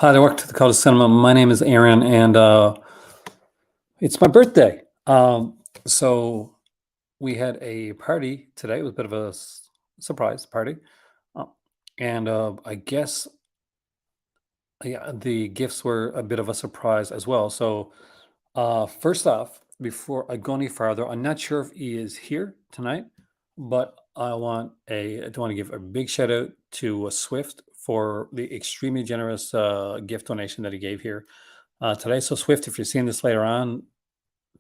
Hi, welcome to the Call to Cinema. My name is Aaron, and it's my birthday. So we had a party today. It was a bit of a surprise party, uh, and I guess yeah, the gifts were a bit of a surprise as well. So first off, before I go any farther, I'm not sure if he is here tonight, but I do want to give a big shout out to Swift for the extremely generous gift donation that he gave here today. So Swift, if you're seeing this later on,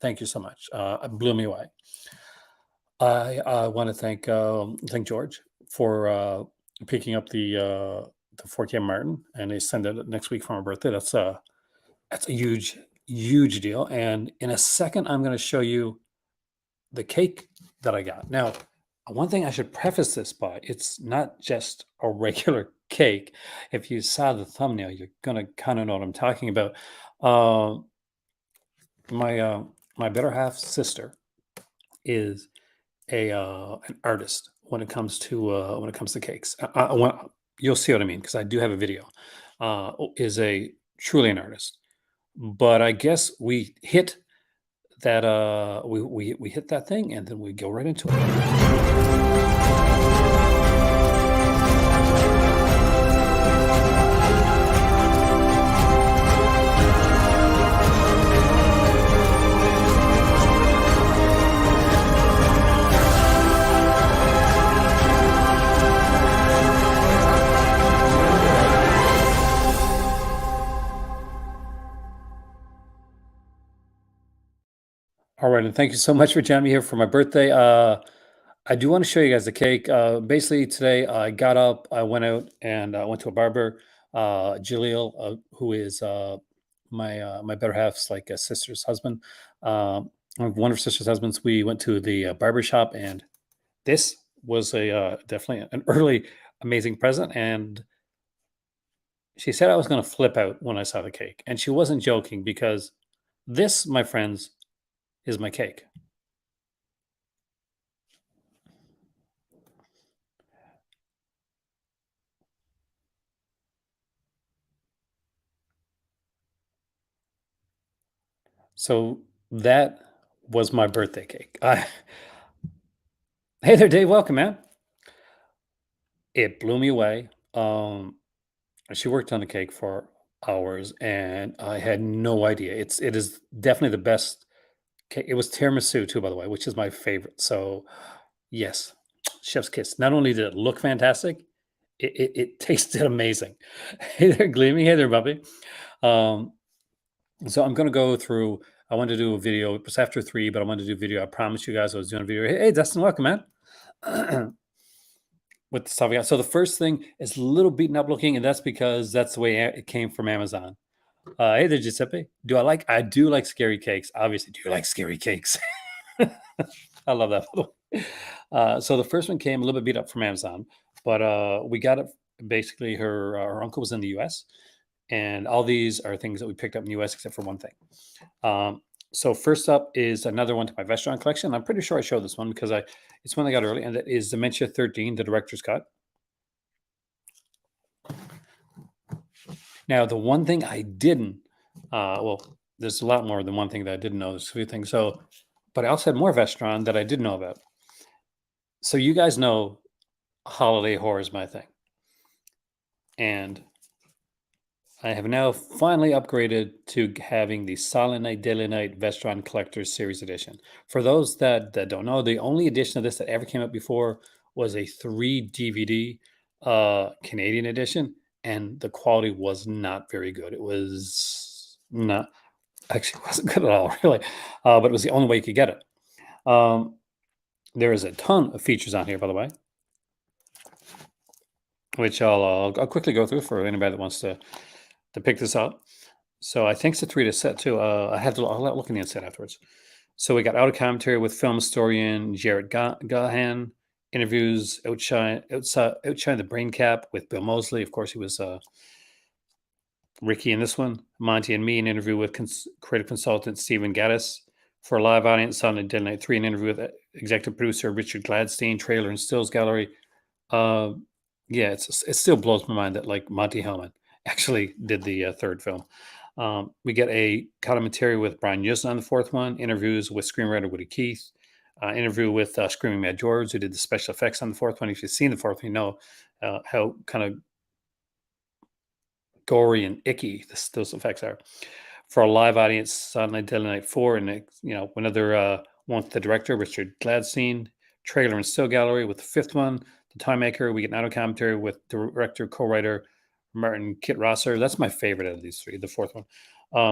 thank you so much. It blew me away. I want to thank George for picking up the 4K Martin, and they send it next week for my birthday. That's a huge deal. And in a second, I'm going to show you the cake that I got. Now, one thing I should preface this by, it's not just a regular cake. If you saw the thumbnail, you're going to kind of know what I'm talking about. Uh, my better half sister is a an artist when it comes to cakes. You'll see what I mean because I do have a video. Is a truly an artist, but I guess we hit that we hit that thing and then we go right into it. All right, and thank you so much for joining me here for my birthday. I do want to show you guys the cake. Basically, today I got up, I went out and went to a barber. Jaleel, who is my better half's like a sister's husband, one of her sister's husbands. We went to the barber shop, and this was a definitely an early amazing present. And she said I was going to flip out when I saw the cake, and she wasn't joking because this, my friends, is my cake. So that was my birthday cake. Hey there, Dave. Welcome, man. It blew me away. She worked on the cake for hours, and I had no idea. It is definitely the best cake. It was tiramisu too, by the way, which is my favorite. So yes, chef's kiss. Not only did it look fantastic, it tasted amazing. Hey there, Gleamy. Hey there, Bubby. Um, So I'm gonna go through. I wanted to do a video. It was after 3, but I wanted to do a video. I promised you guys I was doing a video. Hey, Dustin, welcome, man. With the stuff I got. So the first thing is a little beaten up looking, and that's because that's the way it came from Amazon. Hey there, Giuseppe. I do like scary cakes. Obviously, do you like scary cakes? I love that. So the first one came a little bit beat up from Amazon, but we got it. Basically, her uncle was in the U.S. and all these are things that we picked up in the U.S. except for one thing. So first up is another one to my Vestron collection. I'm pretty sure I showed this one because it's one I got early, and that is Dementia 13, the director's cut. Now, the one thing I didn't, well, there's a lot more than one thing that I didn't know. There's a few things. So, but I also had more Vestron that I didn't know about. So you guys know holiday horror is my thing. And I have now finally upgraded to having the Silent Night, Deadly Night Vestron Collector's Series Edition. For those that don't know, the only edition of this that ever came out before was a 3 DVD Canadian edition, and the quality was not very good. It was not actually wasn't good at all, really. But it was the only way you could get it. There is a ton of features on here, by the way, which I'll quickly go through for anybody that wants to pick this up. So I think it's a 3 disc set too. I'll look in the inside afterwards. So we got out of commentary with film historian Jared Gahan, interviews outshine the brain cap with Bill Moseley. Of course, he was Ricky in this one. Monty and me, an interview with creative consultant Stephen Gaddis. For a live audience on Dead Night 3, an interview with executive producer Richard Gladstein, trailer and stills gallery. Yeah, it still blows my mind that like Monty Hellman actually did the third film. We get a commentary with Brian Yuzna on the fourth one, interviews with screenwriter Woody Keith, interview with Screaming Mad George, who did the special effects on the fourth one. If you've seen the fourth one, you know how kind of gory and icky those effects are. For a live audience, Silent Night, Deadly Night 4, and another one with the director, Richard Gladstein, trailer and still gallery with the fifth one, The Time Maker. We get an auto commentary with director, co-writer Martin Kittrosser. That's my favorite of these three, the fourth one.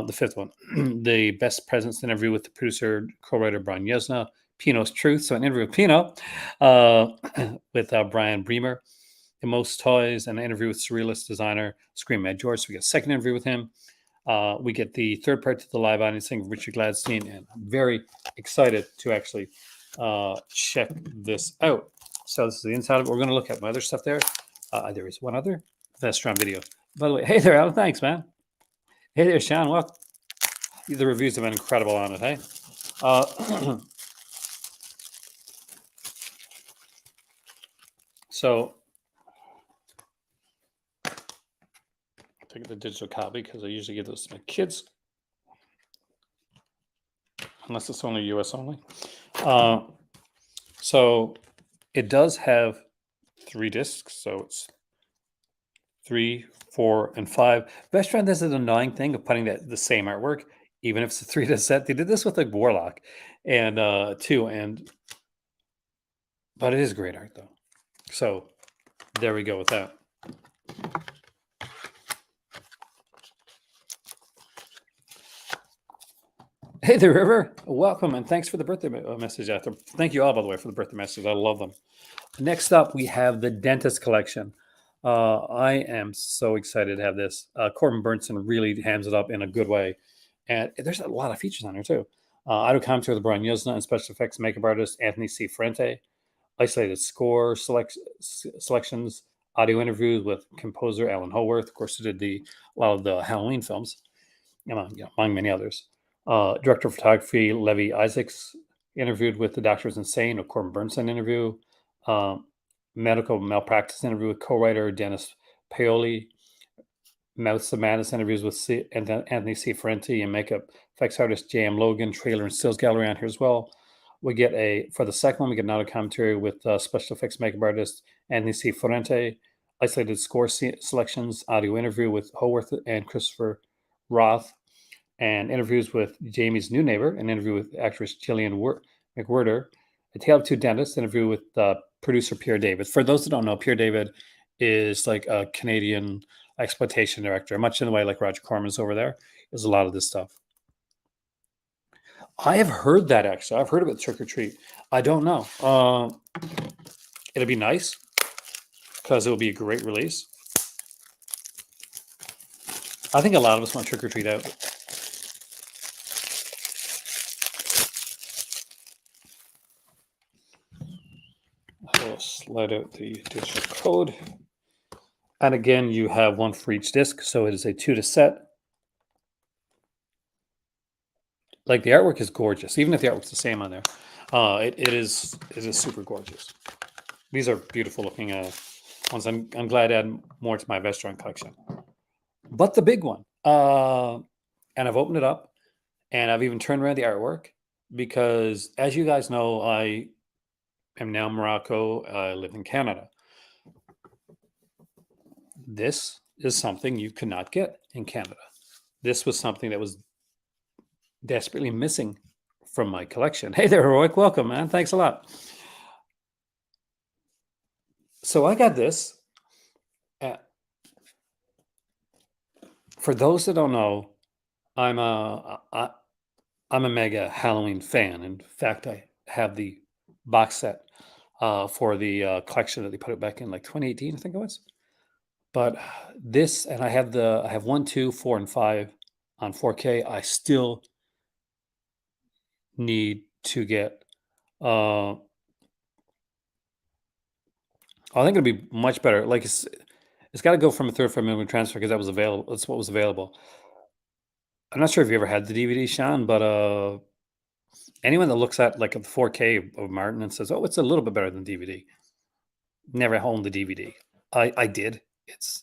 The fifth one, the best presence interview with the producer, co-writer Brian Yuzna, Pino's Truth. So an interview with Pino with Brian Bremer. The Most Toys, and an interview with surrealist designer Scream Mad George. So we get a second interview with him. We get the third part to the live audience thing, Richard Gladstein, and I'm very excited to actually check this out. So this is the inside of it. We're going to look at my other stuff there. There is one other Vestron video. By the way, hey there, Alan. Thanks, man. Hey there, Sean. Well, the reviews have been incredible on it, hey? So take the digital copy because I usually give those to my kids, unless it's only US only. So it does have 3 discs, so it's 3, 4, and 5. Vestron does an annoying thing of putting the same artwork, even if it's a 3-disc set. They did this with like Warlock and 2, but it is great art though. So there we go with that. Hey there, River. Welcome, and thanks for the birthday message out there. Thank you all, by the way, for the birthday message. I love them. Next up, we have the Dentist Collection. I am so excited to have this. Corbin Burnson really hams it up in a good way. And there's a lot of features on here, too. Auto commentary with Brian Yuzna and special effects makeup artist Anthony C. Ferrante. Isolated score selections, audio interviews with composer Alan Howarth. Of course, who did a lot of the Halloween films, among many others. Director of photography Levi Isaacs interviewed with The Doctor Was Insane, a Corbin Burnson interview. Medical malpractice interview with co-writer Dennis Paoli. Mouths of Madness interviews with Anthony C. Ferrante and makeup effects artist J.M. Logan. Trailer and stills gallery on here as well. We get for the second one, we get an auto commentary with special effects makeup artist Anthony C. Ferrante. Isolated score selections, audio interview with Howarth and Christopher Roth. And interviews with Jamie's new neighbor, an interview with actress Gillian McWhirter, A Tale of Two Dentists, interview with producer Pierre David. For those that don't know, Pierre David is like a Canadian exploitation director, much in the way like Roger Corman's over there. There's a lot of this stuff. I have heard that, actually. I've heard about Trick or Treat. I don't know. It'll be nice because it'll be a great release. I think a lot of us want Trick or Treat out. I'll slide out the digital code. And again, you have one for each disc, so it is a 2-disc set. Like, the artwork is gorgeous, even if the artwork's the same on there. It is super gorgeous. These are beautiful looking ones. I'm glad to add more to my Vestron collection. But the big one, and I've opened it up, and I've even turned around the artwork because, as you guys know, I am now in Morocco. I live in Canada. This is something you could not get in Canada. This was something that was desperately missing from my collection. Hey there, Heroic. Welcome, man. Thanks a lot. So I got this. For those that don't know, I'm a mega Halloween fan. In fact, I have the box set for the collection that they put it back in like 2018, I think it was. But this, and I have 1, 2, 4, and 5 on 4K. I still need to get. I think it'll be much better. Like it's got to go from a 35mm transfer because that was available. That's what was available. I'm not sure if you ever had the DVD, Sean, but anyone that looks at like the 4K of Martin and says, "Oh, it's a little bit better than DVD," never owned the DVD. I did.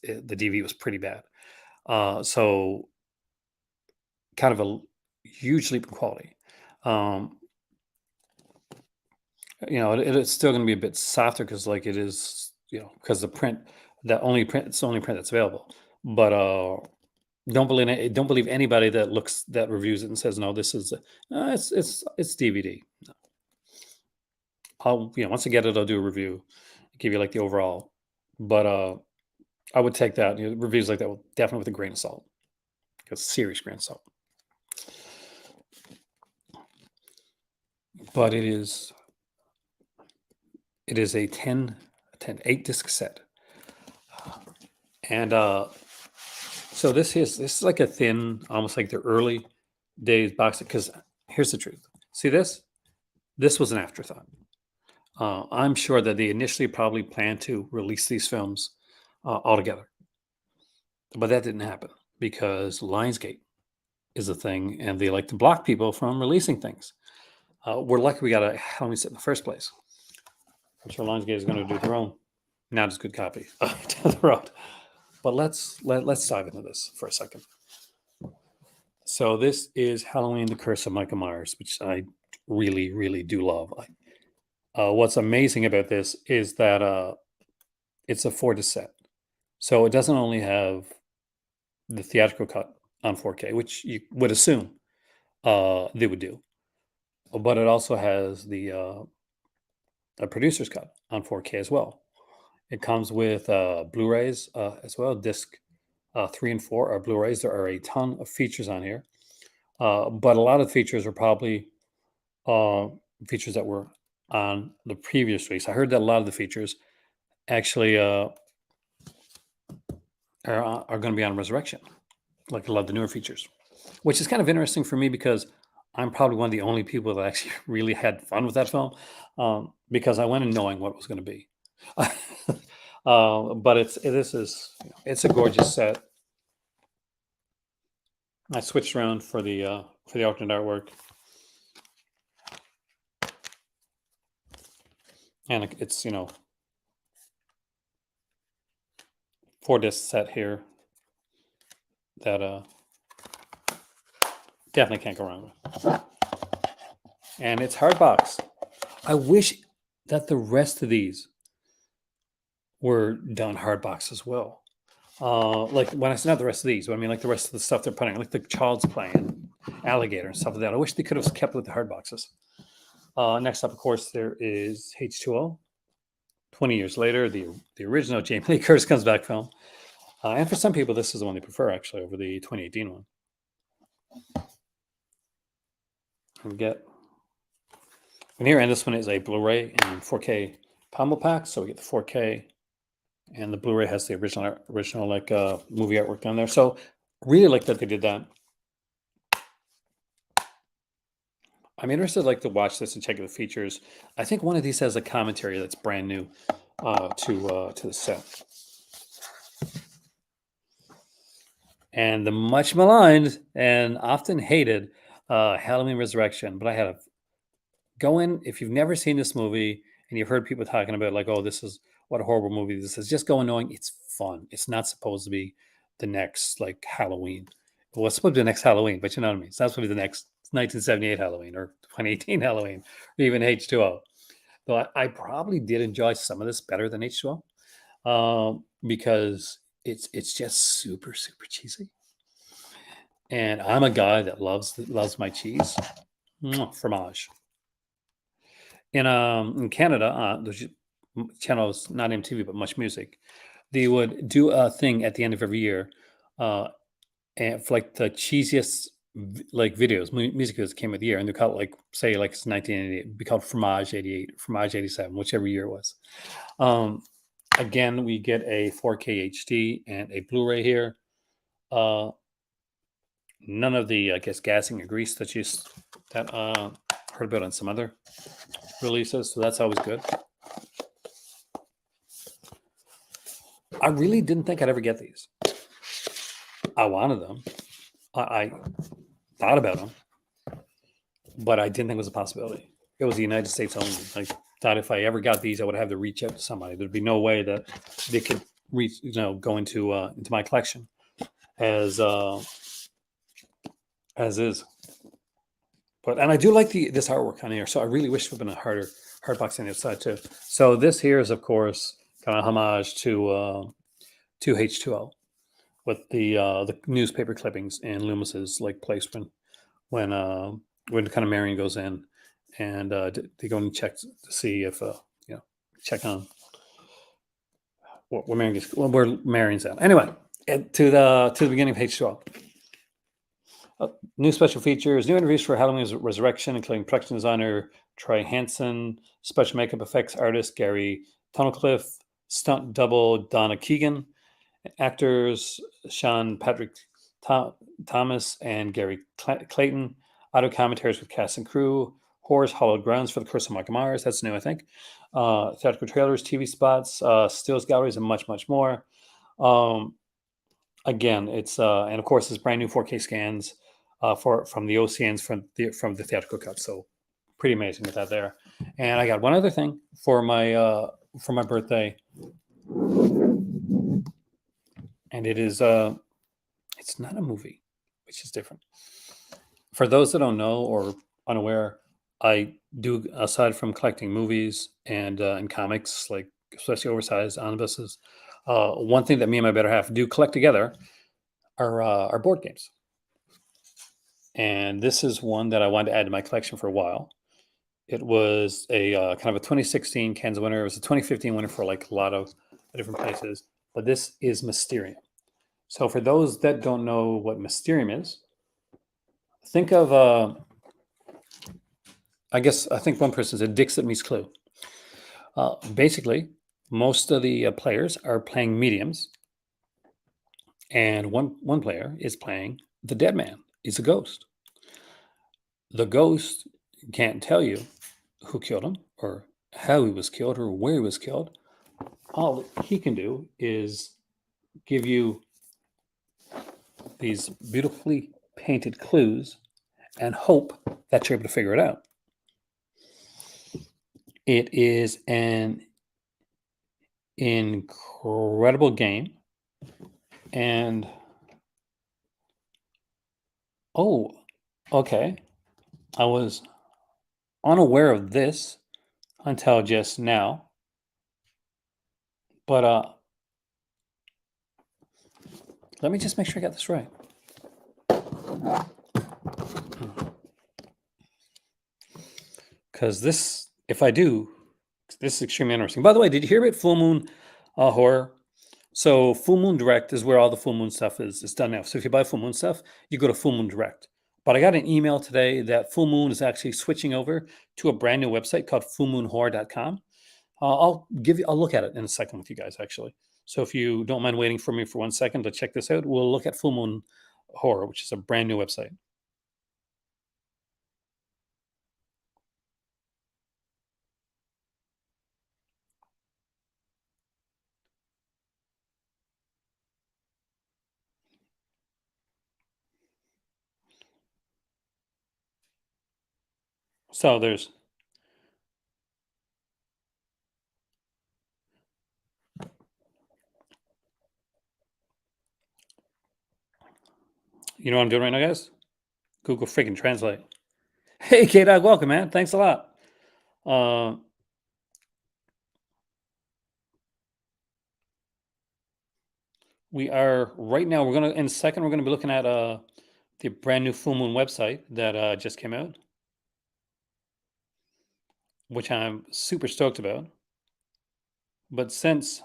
The DVD was pretty bad. So kind of a huge leap in quality. Um, it's still going to be a bit softer because, like, it is, because the print, it's the only print that's available. But don't believe anybody that reviews it and says no. This is it's DVD. Once I get it, I'll do a review, give you like the overall. But I would take that, reviews like that definitely with a grain of salt, a serious grain of salt. But it is a 8 disc set. And so this is like a thin, almost like the early days box set. Because here's the truth. See this? This was an afterthought. I'm sure that they initially probably planned to release these films all together, but that didn't happen because Lionsgate is a thing, and they like to block people from releasing things. We're lucky we got a Halloween set in the first place. I'm sure Lionsgate is going to do their own, not as good copy down the road. But let's dive into this for a second. So this is Halloween: The Curse of Michael Myers, which I really, really do love. What's amazing about this is that it's a 4-disc set, so it doesn't only have the theatrical cut on 4K, which you would assume they would do, but it also has the a producer's cut on 4K as well. It comes with Blu-rays as well. Disc 3 and 4 are Blu-rays. There are a ton of features on here, but a lot of features are probably uh, features that were on the previous release. I heard that a lot of the features actually are going to be on Resurrection, like a lot of the newer features, which is kind of interesting for me because I'm probably one of the only people that actually really had fun with that film, because I went in knowing what it was going to be. But it's a gorgeous set. I switched around for the alternate artwork, and it's 4-disc set here that definitely can't go wrong with. And it's hardbox. I wish that the rest of these were done hardbox as well. Like when I say not the rest of these, but I mean like the rest of the stuff they're putting, like the Child's Play and Alligator and stuff like that. I wish they could have kept with the hard boxes. Next up, of course, there is H2O. 20 years later, the original Jamie Lee Curtis comes back film. And for some people, this is the one they prefer actually over the 2018 one. And this one is a Blu-ray and 4K combo pack. So we get the 4K, and the Blu-ray has the original like movie artwork down there. So really like that they did that. I'm interested to watch this and check out the features. I think one of these has a commentary that's brand new to the set. And the much maligned and often hated Halloween Resurrection. But I had to go in, if you've never seen this movie and you've heard people talking about like, oh, this is what a horrible movie this is, just go in knowing it's fun. It's not supposed to be the next like Halloween. Well, it's supposed to be the next Halloween, but you know what I mean? It's not supposed to be the next 1978 Halloween or 2018 Halloween or even H2O. Though I probably did enjoy some of this better than H2O, because it's just super, super cheesy. And I'm a guy that loves my cheese. Fromage. In Canada, there's channels, not MTV, but Much Music. They would do a thing at the end of every year, and for like the cheesiest videos, music videos that came of the year, and they call it like say like it's 1988, it'd be called Fromage 88, Fromage 87, whichever year it was. Again, we get a 4K HD and a Blu-ray here. None of the, I guess, gassing or grease that heard about on some other releases, so that's always good. I really didn't think I'd ever get these. I wanted them. I thought about them, but I didn't think it was a possibility. It was the United States only. I thought if I ever got these, I would have to reach out to somebody. There'd be no way that they could reach, go into my collection. as is. And I do like this artwork on here, so I really wish it would have been a harder hard box on the outside too. So this here is, of course, kind of homage to H2O with the newspaper clippings and Loomis's like place when kind of Marion goes in and they go and check to see if check on where Marion's at. Anyway, to the beginning of H2O. New special features, new interviews for Halloween's Resurrection, including production designer Troy Hansen, special makeup effects artist Gary Tunnicliffe, stunt double Donna Keegan, actors Sean Patrick Thomas and Gary Clayton, audio commentaries with cast and crew, Horrors Hollowed Grounds for the Curse of Michael Myers, that's new, I think, theatrical trailers, TV spots, stills galleries, and much, much more. Again, it's and of course, it's brand new 4K scans from the OCNs from the theatrical cut. So pretty amazing with that there. And I got one other thing for my birthday, and it is it's not a movie, which is different. For those that don't know or unaware, I do, aside from collecting movies and comics, like especially oversized omnibuses, one thing that me and my better half do collect together are board games. And this is one that I wanted to add to my collection for a while. It was a kind of a 2016 Kansas winner. It was a 2015 winner for like a lot of different places. But this is Mysterium. So for those that don't know what Mysterium is, think of I think one person said Dixit meets Clue. Basically, most of the players are playing mediums, and one player is playing the dead man. He's a ghost. The ghost can't tell you who killed him or how he was killed or where he was killed. All he can do is give you these beautifully painted clues and hope that you're able to figure it out. It is an incredible game. And okay. I was unaware of this until just now. But let me just make sure I got this right. Because this, if I do, this is extremely interesting. By the way, did you hear about Full Moon Horror? So Full Moon Direct is where all the Full Moon stuff is done now. So if you buy Full Moon stuff, you go to Full Moon Direct. But I got an email today that Full Moon is actually switching over to a brand new website called fullmoonhorror.com. I'll look at it in a second with you guys, actually. So if you don't mind waiting for me for 1 second to check this out, we'll look at Full Moon Horror, which is a brand new website. So there's you know what I'm doing right now, guys? Google freaking Translate. Hey, K-Dog, welcome, man. Thanks a lot. We are right now. We're gonna in a second. We're gonna be looking at the brand new Full Moon website that just came out, which I'm super stoked about. But since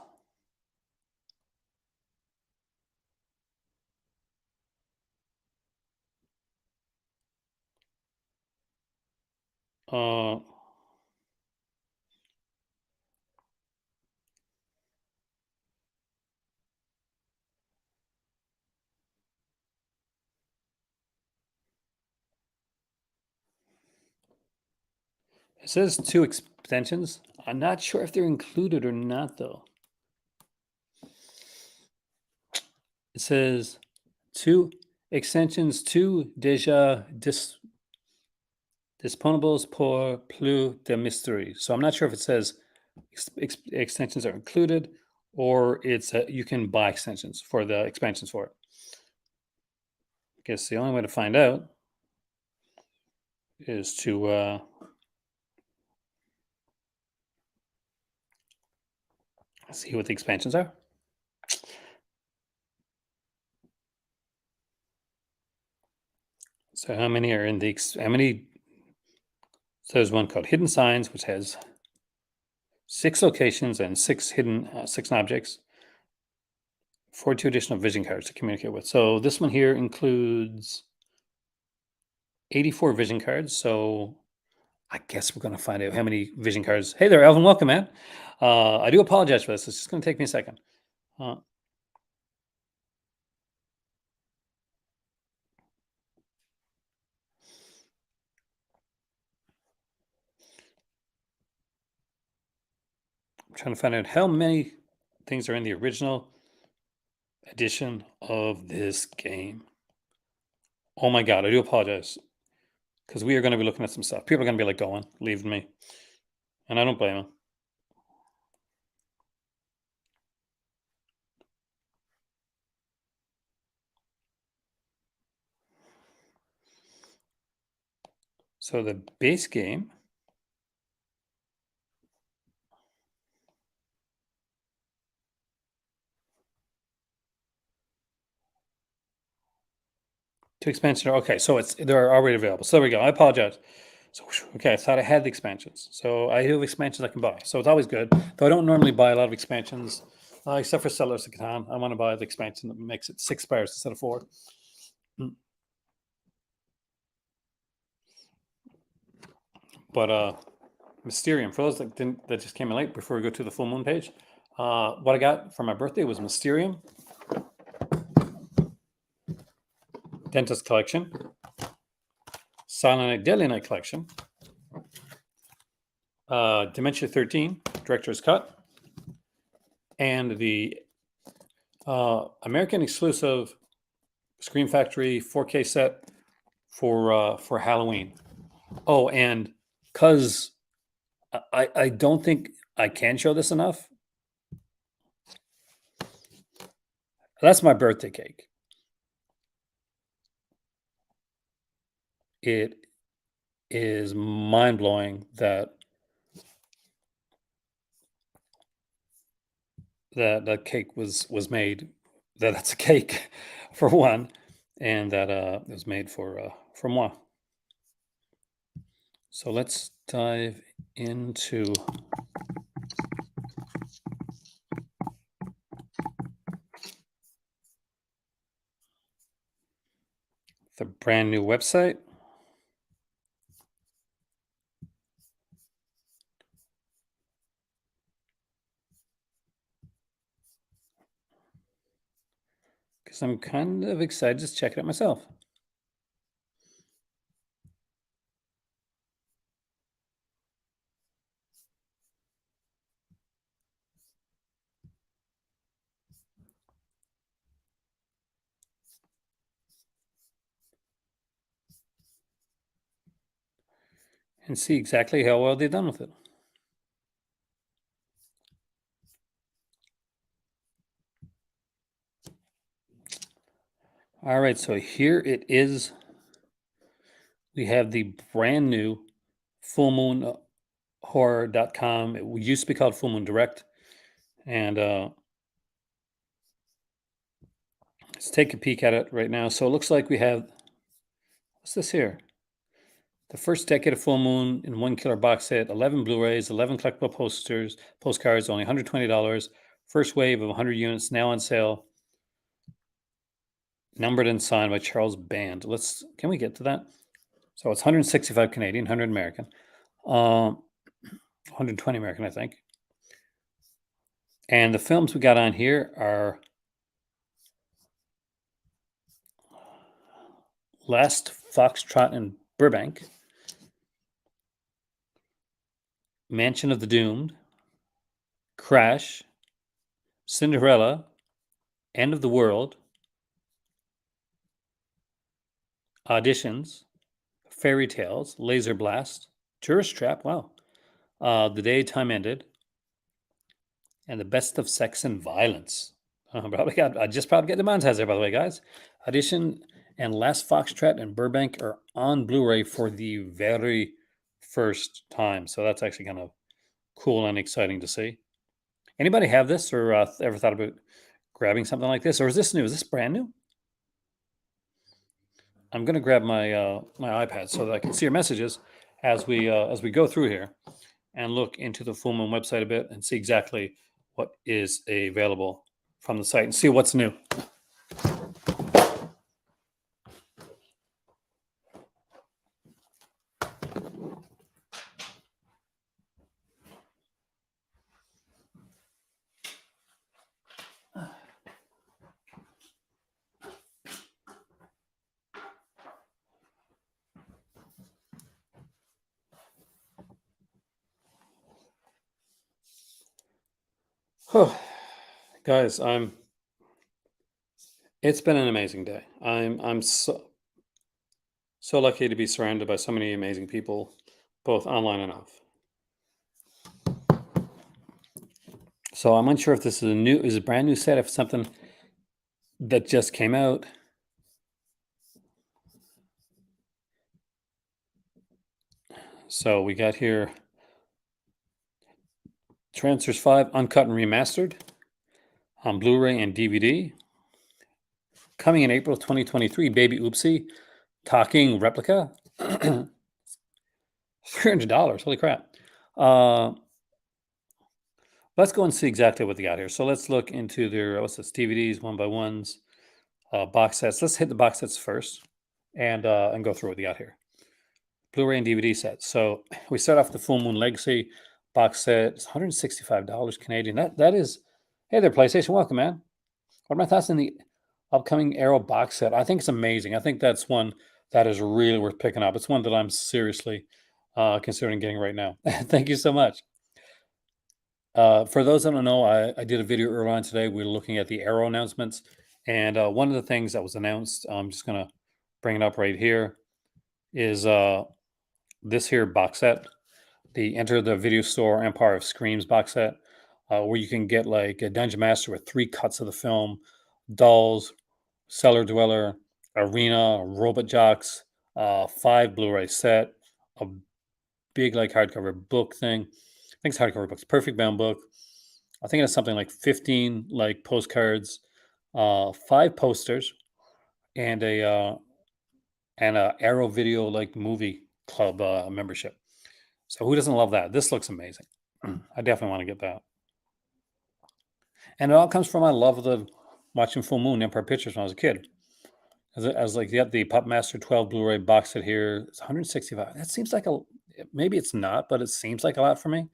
it says 2 extensions, I'm not sure if they're included or not, though. It says 2 extensions, 2 déjà disponibles pour plus de mystery. So I'm not sure if it says extensions are included or it's you can buy extensions for the expansions for it. guess the only way to find out is to see what the expansions are. So how many are in the how many? So there's one called Hidden Signs, which has 6 locations and 6 hidden 6 objects. 42 additional vision cards to communicate with. So this one here includes 84 vision cards. So I guess we're going to find out how many vision cards. Hey there, Alvin. Welcome, man. I do apologize for this. It's just going to take me a second. I'm trying to find out how many things are in the original edition of this game. Oh my God, I do apologize because we are going to be looking at some stuff. People are going to be like going, leaving me. And I don't blame them. So the base game two expansions. Okay, so they're already available. So there we go. I apologize. So okay, I thought I had the expansions. So I have expansions I can buy. So it's always good. Though I don't normally buy a lot of expansions, except for Settlers of Catan. I want to buy the expansion that makes it 6 spires instead of 4. But Mysterium, for those that just came in late before we go to the full moon page, what I got for my birthday was Mysterium, Dentist Collection, Silent Night, Deadly Night Collection, Dementia 13, Director's Cut, and the American exclusive Scream Factory 4K set for Halloween. Oh, and because I don't think I can show this enough, that's my birthday cake. It is mind blowing that that cake was made. That's a cake for one, and that it was made for moi. So let's dive into the brand new website. Because I'm kind of excited to check it out myself. And see exactly how well they've done with it. All right, so here it is. We have the brand new Full Moon Horror.com. It used to be called Full Moon Direct. And let's take a peek at it right now. So it looks like we have, what's this here? The first decade of Full Moon in 1 killer box set, 11 Blu-rays, 11 collectible postcards, only $120. First wave of 100 units now on sale. Numbered and signed by Charles Band. Can we get to that? So it's 165 Canadian, 100 American, 120 American, I think. And the films we got on here are Last Foxtrot in Burbank, Mansion of the Doomed, Crash, Cinderella, End of the World, Auditions, Fairy Tales, Laser Blast, Tourist Trap, wow, The Day Time Ended, and The Best of Sex and Violence. I just probably get the montage there, by the way, guys. Audition and Last Foxtrot in Burbank are on Blu-ray for the very first time. So that's actually kind of cool and exciting to see. Anybody have this or ever thought about grabbing something like this, or is this new? Is this brand new? I'm going to grab my iPad so that I can see your messages as we go through here and look into the Full Moon website a bit and see exactly what is available from the site and see what's new. Oh, guys, it's been an amazing day. I'm so lucky to be surrounded by so many amazing people, both online and off. So I'm unsure if this is a brand new set, if it's something that just came out. So we got here Transfers 5 uncut and remastered on Blu-ray and DVD. Coming in April 2023, Baby Oopsie, talking replica. $300. Holy crap. Let's go and see exactly what they got here. So let's look into their, what's this, DVDs, 1x1s, box sets. Let's hit the box sets first and go through what they got here. Blu-ray and DVD sets. So we start off with the Full Moon Legacy box set. It's $165 Canadian. That is, hey there, PlayStation. Welcome, man. What are my thoughts on the upcoming Arrow box set? I think it's amazing. I think that's one that is really worth picking up. It's one that I'm seriously considering getting right now. Thank you so much. For those that don't know, I did a video earlier on today. We were looking at the Arrow announcements. And one of the things that was announced, I'm just going to bring it up right here, is this here box set, the Enter the Video Store Empire of Screams box set, where you can get like a Dungeon Master with 3 cuts of the film, Dolls, Cellar Dweller, Arena, Robot Jocks, 5 Blu-ray set, a big like hardcover book thing. I think it's hardcover books, perfect bound book. I think it's something like 15 like postcards, 5 posters, and a Arrow Video like movie club membership. So who doesn't love that? This looks amazing. I definitely want to get that. And it all comes from my love of watching Full Moon Empire Pictures when I was a kid. As like the Pup Master 12 Blu-ray box set here. It's 165. That seems like maybe it's not, but it seems like a lot for me.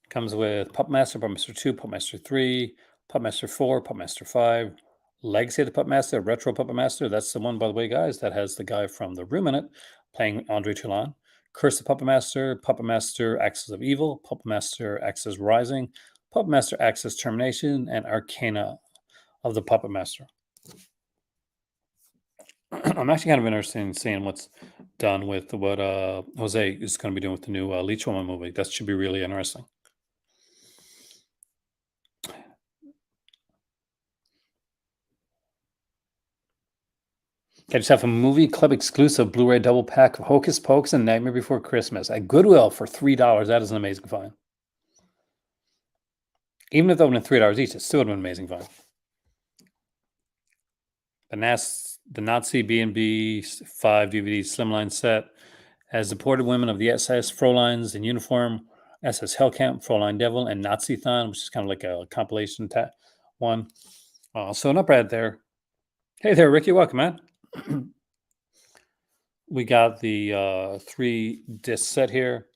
Comes with Pup Master 2, Pup Master 3, Pup Master 4, Pup Master 5, Legacy of the Pup Master, Retro Puppet Master. That's the one, by the way, guys, that has the guy from The Room in it, playing Andre Toulon. Curse the Puppet Master, Axis of Evil, Puppet Master Axis Rising, Puppet Master Axis Termination, and Arcana of the Puppet Master. I'm actually kind of interested in seeing what's done with what Jose is going to be doing with the new Leech Woman movie. That should be really interesting. Get yourself a movie club exclusive Blu-ray double pack of Hocus Pocus and Nightmare Before Christmas at Goodwill for $3. That is an amazing find. Even if that would have been $3 each, it still would have been an amazing find. The Nazi B&B 5 DVD slimline set has deported women of the SS Fräuleins in uniform, SS Hellcamp, Fräulein Devil, and Nazi-thon, which is kind of like a compilation one. So not bad there. Hey there, Ricky. Welcome, man. We got the 3-disc set here.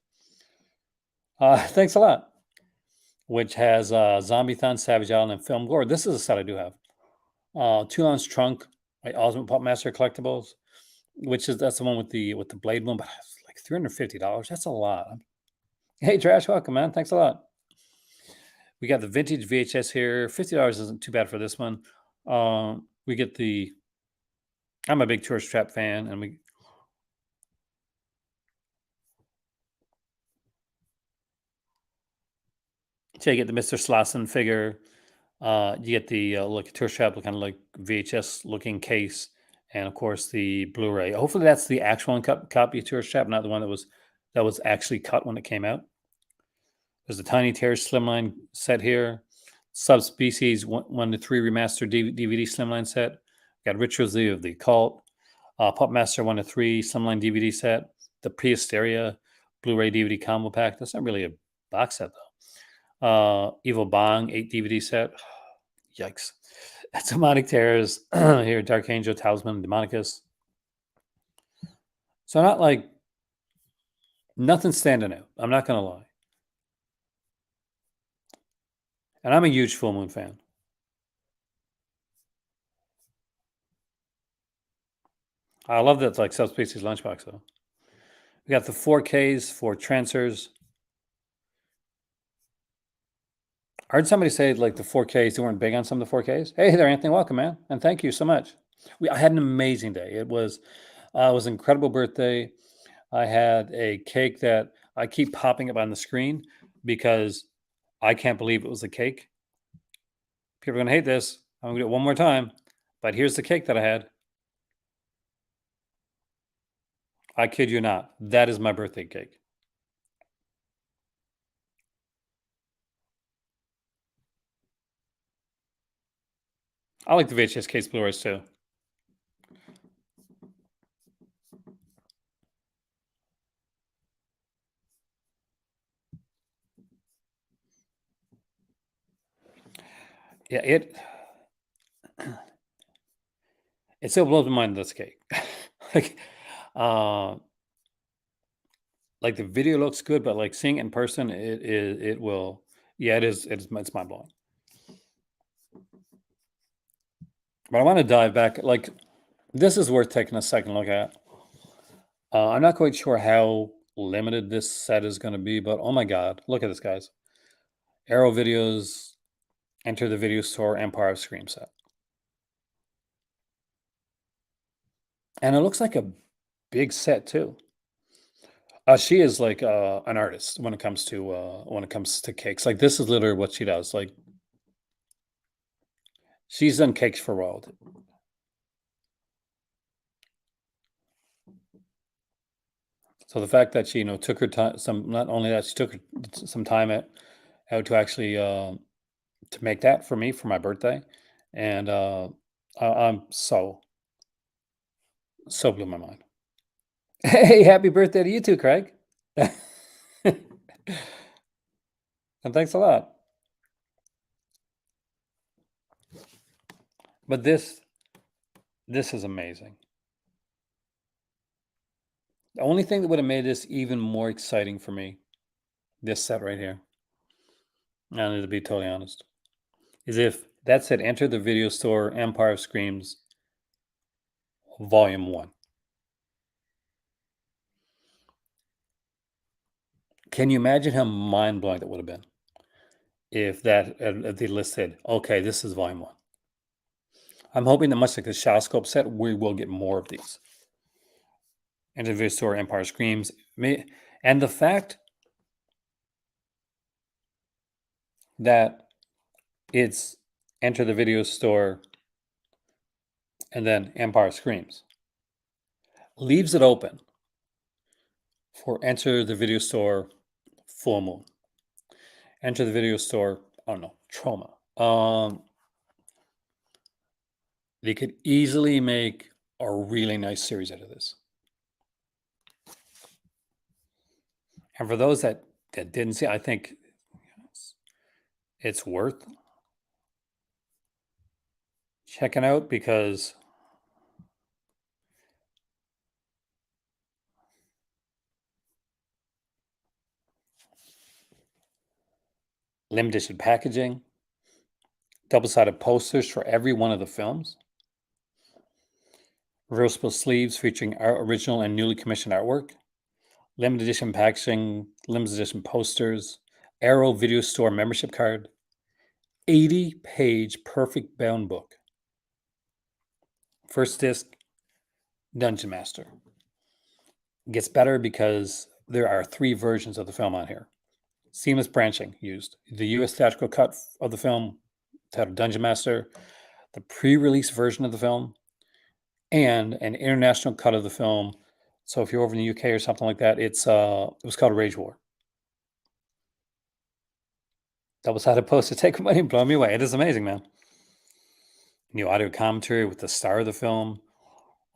Thanks a lot. Which has Zombie-thon, Savage Island, and Film Gore. This is a set I do have. 2-ounce trunk by Ultimate Pup Master Collectibles, that's the one with the blade one, but it's like $350. That's a lot. Hey, Trash, welcome, man. Thanks a lot. We got the vintage VHS here. $50 isn't too bad for this one. We get I'm a big Tourist Trap fan, and we So you get the Mr. Slauson figure. You get the like tour shop, kind of like VHS looking case, and of course the Blu-ray. Hopefully that's the actual copy of tour shop, not the one that was actually cut when it came out. There's a Tiny Terrors Slimline set here, Subspecies 1 to 3 remastered DVD Slimline set. Got Rituals of the Occult, Pup Master 1 to 3 Slimline DVD set, the Prehysteria Blu-ray DVD combo pack. That's not really a box set though. Evil Bong 8 DVD set. Yikes. Demonic Terrors here, Dark Angel, Talisman, Demonicus. So not like nothing standing out. I'm not gonna lie. And I'm a huge Full Moon fan. I love that like Subspecies Lunchbox though. We got the 4Ks for Trancers. I heard somebody say like the 4Ks, they weren't big on some of the 4Ks. Hey there, Anthony. Welcome, man. And thank you so much. I had an amazing day. It was an incredible birthday. I had a cake that I keep popping up on the screen because I can't believe it was a cake. People are going to hate this. I'm going to do it one more time. But here's the cake that I had. I kid you not. That is my birthday cake. I like the VHS case Blu-rays too. Yeah, it still blows my mind this cake. like, uh, like the video looks good, but like seeing it in person, it will. Yeah, it is. It's mind blowing. But I want to dive back. Like, this is worth taking a second look at. I'm not quite sure how limited this set is going to be, but oh my god, look at this, guys! Arrow Videos, Enter the Video Store, Empire of Scream set, and it looks like a big set too. She is like an artist when it comes to cakes. Like this is literally what she does. Like she's done cakes for royalty. So the fact that she, took her time, not only that she took some time out to actually to make that for me for my birthday, and I'm so blew my mind. Hey, happy birthday to you too, Craig. And thanks a lot. But this is amazing. The only thing that would have made this even more exciting for me, this set right here, and to be totally honest, is if that said Enter the Video Store Empire of Screams Volume 1. Can you imagine how mind blowing that would have been if if they listed, okay, this is Volume 1. I'm hoping that much like the Shadowscope set, we will get more of these. Enter the Video Store Empire Screams. And the fact that it's Enter the Video Store and then Empire Screams leaves it open for Enter the Video Store Full Moon. Enter the Video Store, I don't know, Trauma. They could easily make a really nice series out of this. And for those that didn't see, I think it's worth checking out because limited edition packaging, double-sided posters for every one of the films, reversible sleeves featuring original and newly commissioned artwork, limited edition packaging, limited edition posters, Arrow Video Store membership card, 80-page perfect bound book. First disc, Dungeon Master. It gets better because there are 3 versions of the film on here. Seamless branching used. The US theatrical cut of the film, titled Dungeon Master, the pre-release version of the film, and an international cut of the film. So if you're over in the UK or something like that, it was called Rage War. That was how to post it. Take money and blow me away. It is amazing, man. New audio commentary with the star of the film,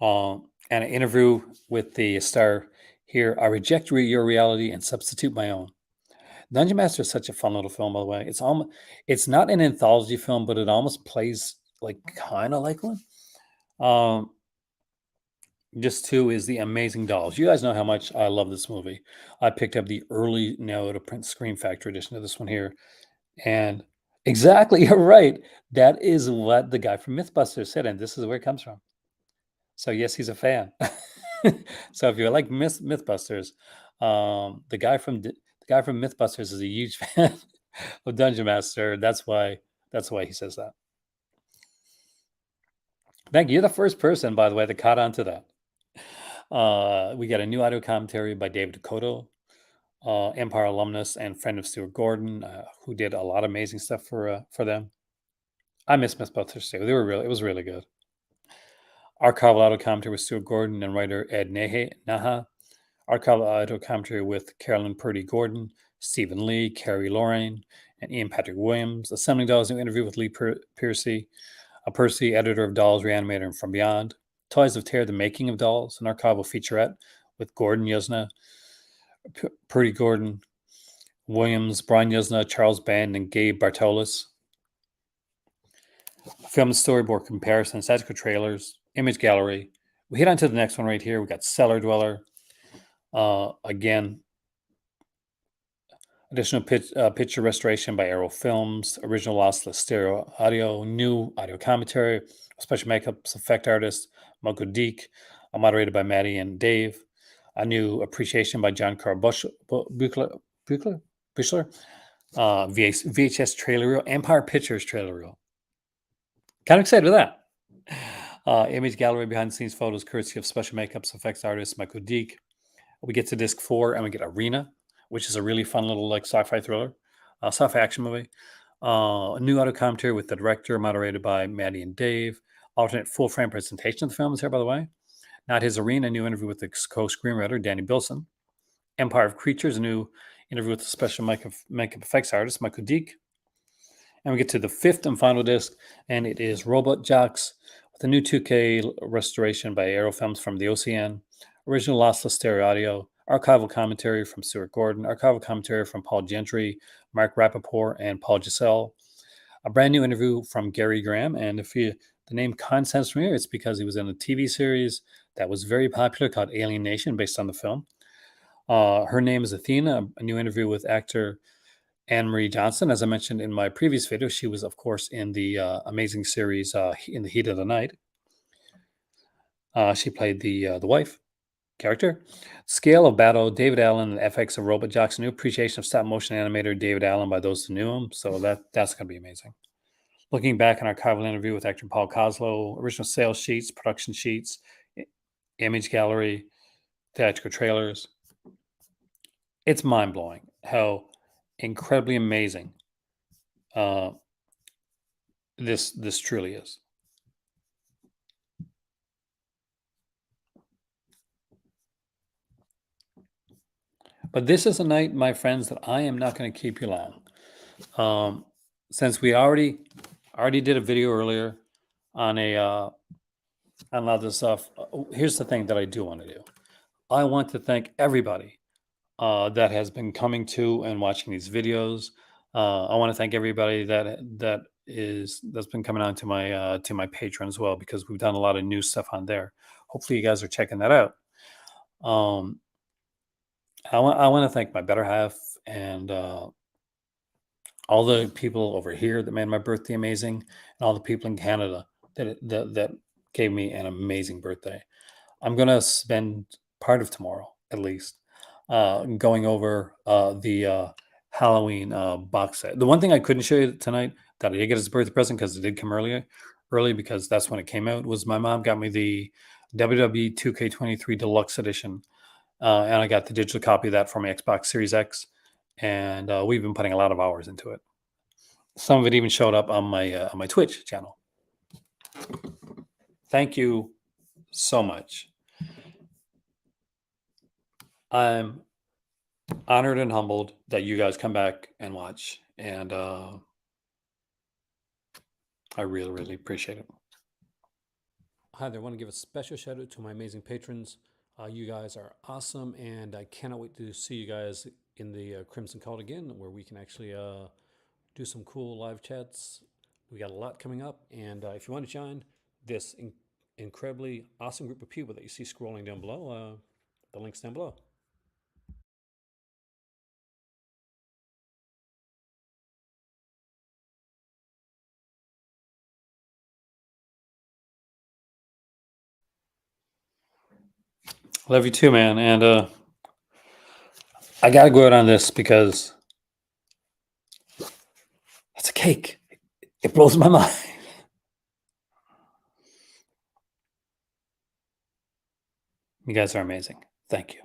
and an interview with the star here. I reject your reality and substitute my own. Dungeon Master is such a fun little film, by the way. It's not an anthology film, but it almost plays like kind of like one. Um, just two is the Amazing Dolls. You guys know how much I love this movie. I picked up the early now to print Scream Factory edition of this one here, and exactly, you're right. That is what the guy from MythBusters said, and this is where it comes from. So yes, he's a fan. So if you like MythBusters, the guy from MythBusters is a huge fan of Dungeon Master. That's why he says that. Thank you. You're the first person, by the way, that caught on to that. We got a new audio commentary by David Dakota, Empire alumnus and friend of Stuart Gordon, who did a lot of amazing stuff for them. I miss MythBusters too. It was really good. Archival audio commentary with Stuart Gordon and writer Ed Naha. Archival audio commentary with Carolyn Purdy Gordon, Stephen Lee, Carrie Lorraine, and Ian Patrick Williams. Assembling Dolls, new interview with Lee Percy, editor of Dolls, Reanimator, and From Beyond. Toys of Terror, The Making of Dolls, an archival featurette with Gordon Yuzna, Purdy Gordon, Williams, Brian Yuzna, Charles Band, and Gabe Bartolis. Film and storyboard comparison, statistical trailers, image gallery. We hit on to the next one right here. We got Cellar Dweller. Again, additional picture restoration by Arrow Films, original lossless stereo audio, new audio commentary, special makeups effect artist Marco Deek, moderated by Maddie and Dave, a new appreciation by John Carl Buchler, VHS trailer reel, Empire Pictures trailer reel. Kind of excited with that. Image gallery, behind the scenes photos, courtesy of special makeups effects artist Michael Deek. We get to disc 4 and we get Arena, which is a really fun little like sci-fi thriller, sci-fi action movie. A new audio commentary with the director, moderated by Maddie and Dave. Alternate full frame presentation of the film is here, by the way. Not His Arena, a new interview with the co-screenwriter Danny Bilson. Empire of Creatures, a new interview with the special makeup effects artist Michael Deek. And we get to the 5th and final disc, and it is Robot Jox with a new 2K restoration by Arrow Films from the OCN. Original lossless stereo audio, archival commentary from Stuart Gordon, archival commentary from Paul Gentry, Mark Rappaport, and Paul Giselle. A brand new interview from Gary Graham, and the name Con sounds familiar, it's because he was in a TV series that was very popular called Alien Nation, based on the film. Her name is Athena, a new interview with actor Anne Marie Johnson. As I mentioned in my previous video, she was, of course, in the amazing series In the Heat of the Night. She played the wife character. Scale of Battle, David Allen, and FX of Robot Jox, new appreciation of stop motion animator David Allen by those who knew him. So that's going to be amazing. Looking back on archival interview with actor Paul Koslow, original sales sheets, production sheets, image gallery, theatrical trailers. It's mind blowing how incredibly amazing this truly is. But this is a night, my friends, that I am not going to keep you long. Since we already did a video earlier on on a lot of this stuff. Here's the thing that I do want to do. I want to thank everybody that has been coming to and watching these videos. I want to thank everybody that's been coming on to my Patreon as well, because we've done a lot of new stuff on there. Hopefully, you guys are checking that out. I want to thank my better half and all the people over here that made my birthday amazing, and all the people in Canada that gave me an amazing birthday. I'm gonna spend part of tomorrow, at least, going over the Halloween box set. The one thing I couldn't show you tonight that I did get as a birthday present, because it did come early because that's when it came out, was my mom got me the WWE 2K23 Deluxe Edition, and I got the digital copy of that for my Xbox Series X. and we've been putting a lot of hours into it. Some of it even showed up on my Twitch channel. Thank you so much. I'm honored and humbled that you guys come back and watch, and I really, really appreciate it. Hi there. I want to give a special shout out to my amazing patrons. You guys are awesome, and I cannot wait to see you guys in the Crimson Cult again, where we can actually do some cool live chats. We got a lot coming up, and if you want to join this incredibly awesome group of people that you see scrolling down below, the link's down below. Love you too, man. And I got to go out on this because it's a cake. It blows my mind. You guys are amazing. Thank you.